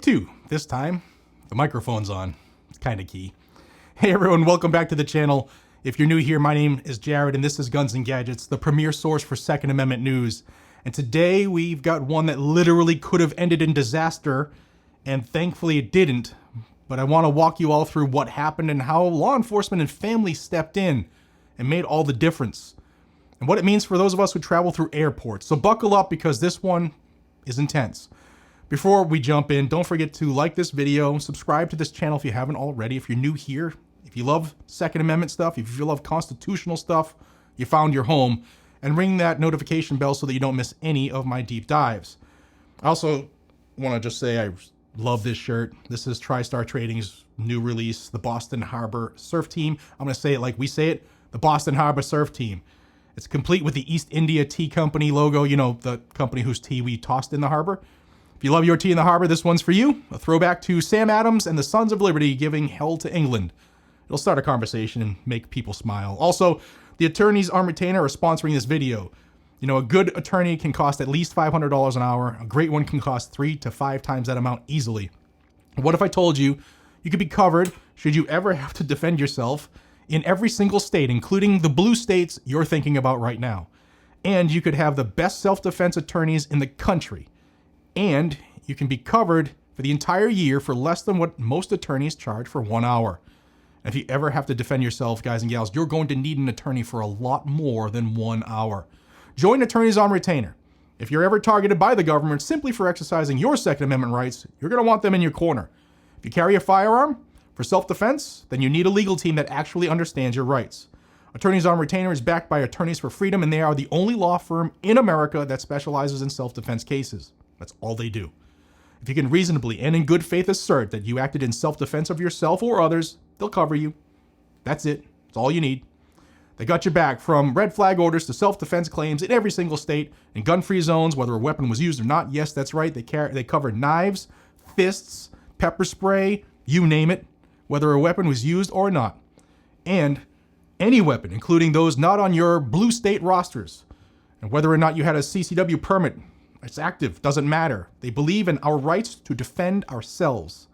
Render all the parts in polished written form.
2. This time, the microphone's on. It's kind of key. Hey everyone, welcome back to the channel. If you're new here, my name is Jared and this is Guns and Gadgets, the premier source for Second Amendment news. And today we've got one that literally could have ended in disaster, and thankfully it didn't. But I want to walk you all through what happened and how law enforcement and family stepped in and made all the difference. And what it means for those of us who travel through airports. So buckle up because this one is intense. Before we jump in, don't forget to like this video, subscribe to this channel if you haven't already. If you're new here, if you love Second Amendment stuff, if you love constitutional stuff, you found your home. And ring that notification bell so that you don't miss any of my deep dives. I also want to just say I love this shirt. This is TriStar Trading's new release, the Boston Harbor Surf Team. I'm going to say it like we say it, the Boston Harbor Surf Team. It's complete with the East India Tea Company logo, you know, the company whose tea we tossed in the harbor. If you love your tea in the harbor, this one's for you. A throwback to Sam Adams and the Sons of Liberty giving hell to England. It'll start a conversation and make people smile. Also, the attorneys on retainer are sponsoring this video. You know, a good attorney can cost at least $500 an hour. A great one can cost 3 to 5 times that amount easily. What if I told you you could be covered should you ever have to defend yourself in every single state, including the blue states you're thinking about right now? And you could have the best self-defense attorneys in the country. And you can be covered for the entire year for less than what most attorneys charge for 1 hour. And if you ever have to defend yourself, guys and gals, you're going to need an attorney for a lot more than 1 hour. Join Attorneys on Retainer. If you're ever targeted by the government simply for exercising your Second Amendment rights, you're going to want them in your corner. If you carry a firearm for self-defense, then you need a legal team that actually understands your rights. Attorneys on Retainer is backed by Attorneys for Freedom, and they are the only law firm in America that specializes in self-defense cases. That's all they do. If you can reasonably and in good faith assert that you acted in self-defense of yourself or others, they'll cover you. That's it. That's all you need. They got your back from red flag orders to self-defense claims in every single state and gun-free zones, whether a weapon was used or not. Yes, that's right. They cover knives, fists, pepper spray, you name it, whether a weapon was used or not. And any weapon, including those not on your blue state rosters. And whether or not you had a CCW permit, it's active, doesn't matter. They believe in our rights to defend ourselves.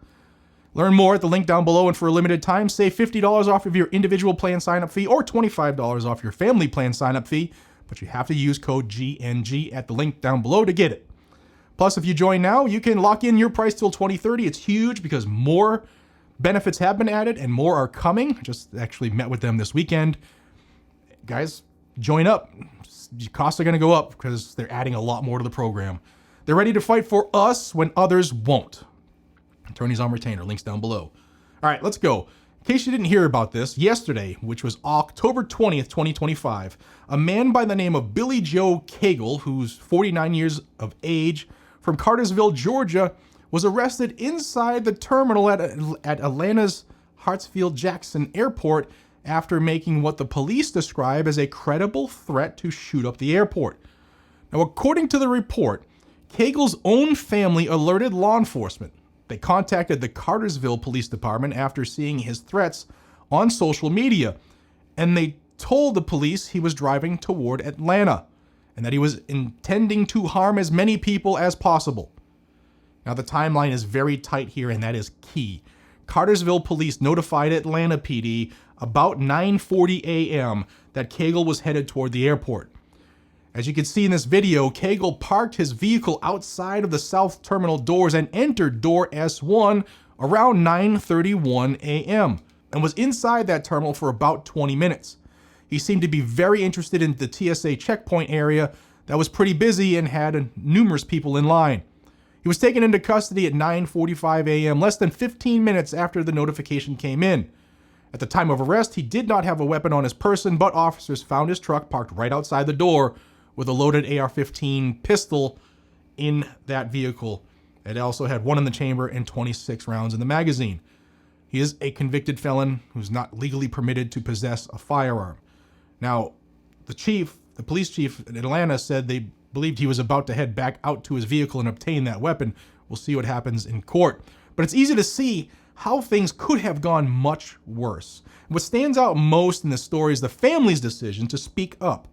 Learn more at the link down below, and for a limited time, save $50 off of your individual plan sign-up fee or $25 off your family plan sign-up fee, but you have to use code GNG at the link down below to get it. Plus, if you join now, you can lock in your price till 2030. It's huge because more benefits have been added and more are coming. I just actually met with them this weekend. Guys, join up. Your costs are going to go up because they're adding a lot more to the program. They're ready to fight for us when others won't. Attorneys on Retainer, links down below. All right, let's go. In case you didn't hear about this, yesterday, which was October 20th, 2025, a man by the name of Billy Joe Cagle, who's 49 years of age, from Cartersville, Georgia, was arrested inside the terminal at Atlanta's Hartsfield-Jackson Airport after making what the police describe as a credible threat to shoot up the airport. Now, according to the report, Cagle's own family alerted law enforcement. They contacted the Cartersville Police Department after seeing his threats on social media, and they told the police he was driving toward Atlanta and that he was intending to harm as many people as possible. Now, the timeline is very tight here, and that is key. Cartersville police notified Atlanta PD about 9:40 a.m. that Cagle was headed toward the airport. As you can see in this video, Cagle parked his vehicle outside of the south terminal doors and entered door S1 around 9:31 a.m. and was inside that terminal for about 20 minutes. He seemed to be very interested in the TSA checkpoint area that was pretty busy and had numerous people in line. He was taken into custody at 9:45 a.m., less than 15 minutes after the notification came in. At the time of arrest, he did not have a weapon on his person, but officers found his truck parked right outside the door with a loaded AR-15 pistol in that vehicle. It also had 1 in the chamber and 26 rounds in the magazine. He is a convicted felon who's not legally permitted to possess a firearm. Now, the police chief in Atlanta said they believed he was about to head back out to his vehicle and obtain that weapon. We'll see what happens in court. But it's easy to see how things could have gone much worse. What stands out most in this story is the family's decision to speak up.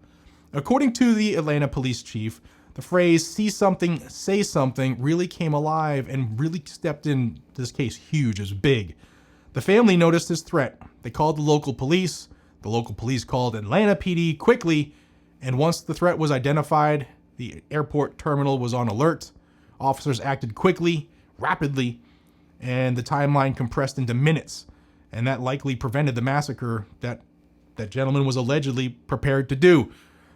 According to the Atlanta police chief, The phrase "see something, say something" really came alive and really stepped in this case huge. It was big. The family noticed this threat. They called the local police. The local police called Atlanta PD quickly, and once the threat was identified, the airport terminal was on alert. Officers acted quickly, rapidly, and the timeline compressed into minutes, and that likely prevented the massacre that gentleman was allegedly prepared to do.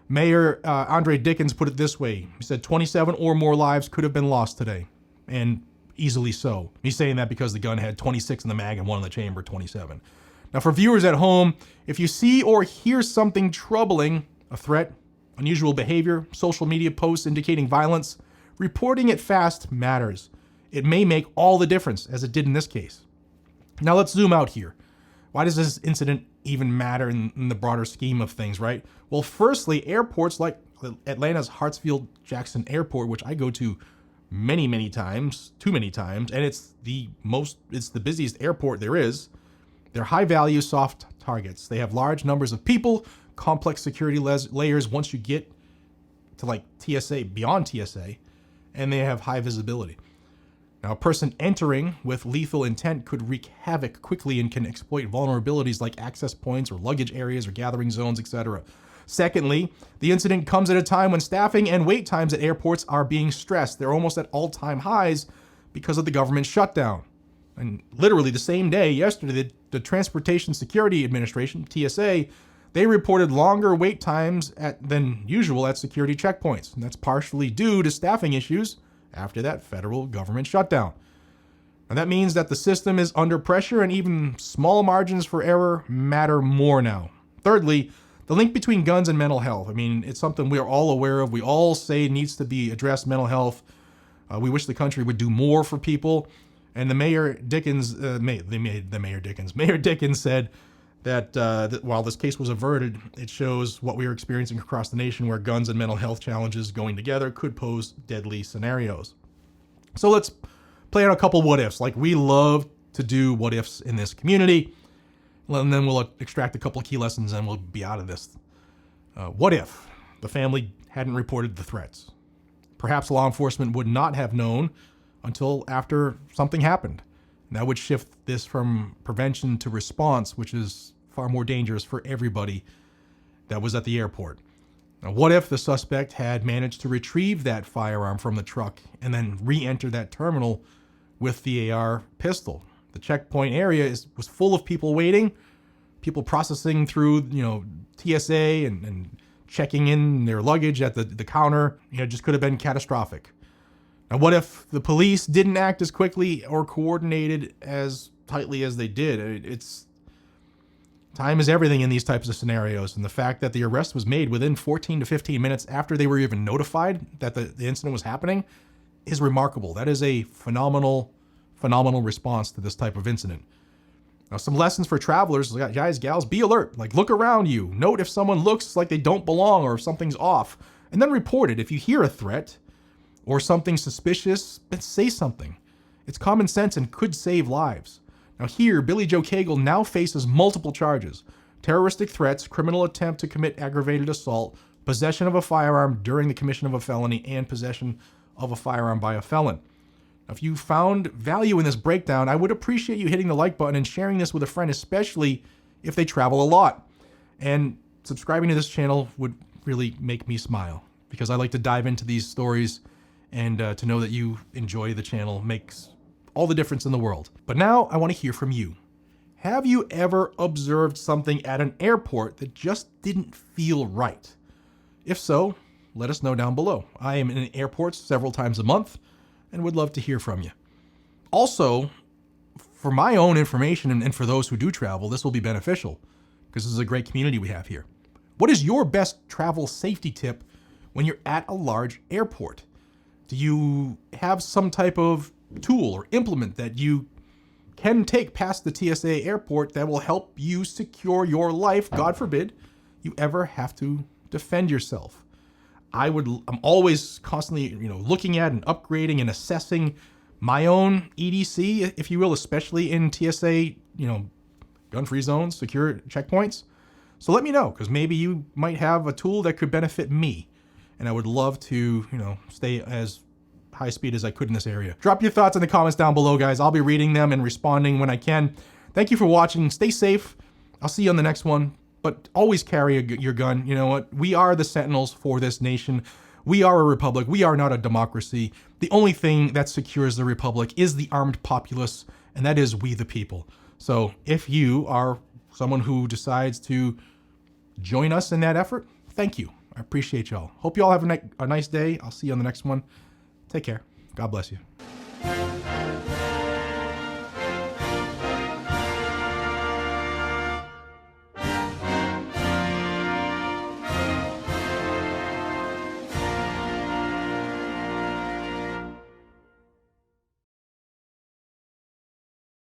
Mayor Andre Dickens put it this way. He said 27 or more lives could have been lost today, and easily so. He's saying that because the gun had 26 in the mag and 1 in the chamber, 27. Now, for viewers at home, if you see or hear something troubling, a threat, unusual behavior, social media posts indicating violence, reporting it fast matters. It may make all the difference, as it did in this case. Now let's zoom out here. Why does this incident even matter in the broader scheme of things, right? Well, firstly, airports like Atlanta's Hartsfield-Jackson Airport, which I go to many times, too many times, and it's the busiest airport there is. They're high-value, soft targets. They have large numbers of people, complex security layers once you get to like TSA, beyond TSA, and they have high visibility. Now, a person entering with lethal intent could wreak havoc quickly and can exploit vulnerabilities like access points or luggage areas or gathering zones, etc. Secondly, the incident comes at a time when staffing and wait times at airports are being stressed. They're almost at all-time highs because of the government shutdown. And literally the same day, yesterday, the Transportation Security Administration, TSA, they reported longer wait times than usual at security checkpoints. And that's partially due to staffing issues after that federal government shutdown. And that means that the system is under pressure, and even small margins for error matter more now. Thirdly, the link between guns and mental health. I mean, it's something we're all aware of. We all say needs to be addressed, mental health. We wish the country would do more for people. And the Mayor Dickens said that while this case was averted, it shows what we are experiencing across the nation, where guns and mental health challenges going together could pose deadly scenarios. So let's play out a couple what ifs. Like, we love to do what ifs in this community. And then we'll extract a couple of key lessons and we'll be out of this. What if the family hadn't reported the threats? Perhaps law enforcement would not have known until after something happened. And that would shift this from prevention to response, which is far more dangerous for everybody that was at the airport. Now, what if the suspect had managed to retrieve that firearm from the truck and then re-enter that terminal with the AR pistol? The checkpoint area was full of people waiting, people processing through, TSA and checking in their luggage at the counter. It just could have been catastrophic. Now, what if the police didn't act as quickly or coordinated as tightly as they did? Time is everything in these types of scenarios, and the fact that the arrest was made within 14 to 15 minutes after they were even notified that the incident was happening is remarkable. That is a phenomenal response to this type of incident. Now, some lessons for travelers, guys, gals, be alert. Like, look around you. Note if someone looks like they don't belong or if something's off, and then report it. If you hear a threat or something suspicious, then say something. It's common sense and could save lives. Now here, Billy Joe Cagle now faces multiple charges: terroristic threats, criminal attempt to commit aggravated assault, possession of a firearm during the commission of a felony, and possession of a firearm by a felon. Now, if you found value in this breakdown, I would appreciate you hitting the like button and sharing this with a friend, especially if they travel a lot. And subscribing to this channel would really make me smile, because I like to dive into these stories, and to know that you enjoy the channel makes all the difference in the world. But now I want to hear from you. Have you ever observed something at an airport that just didn't feel right? If so, let us know down below. I am in airports several times a month and would love to hear from you. Also, for my own information and for those who do travel, this will be beneficial because this is a great community we have here. What is your best travel safety tip when you're at a large airport? Do you have some type of tool or implement that you can take past the TSA airport that will help you secure your life? God forbid you ever have to defend yourself. I'm always constantly, looking at and upgrading and assessing my own EDC, if you will, especially in TSA, gun-free zones, secure checkpoints. So let me know, because maybe you might have a tool that could benefit me. and I would love to, stay as high speed as I could in this area. Drop your thoughts in the comments down below, guys. I'll be reading them and responding when I can. Thank you for watching. Stay safe. I'll see you on the next one, but always carry your gun. You know what? We are the sentinels for this nation. We are a republic. We are not a democracy. The only thing that secures the republic is the armed populace, and that is we the people. So if you are someone who decides to join us in that effort, thank you. I appreciate y'all. Hope you all have a nice day. I'll see you on the next one. Take care. God bless you.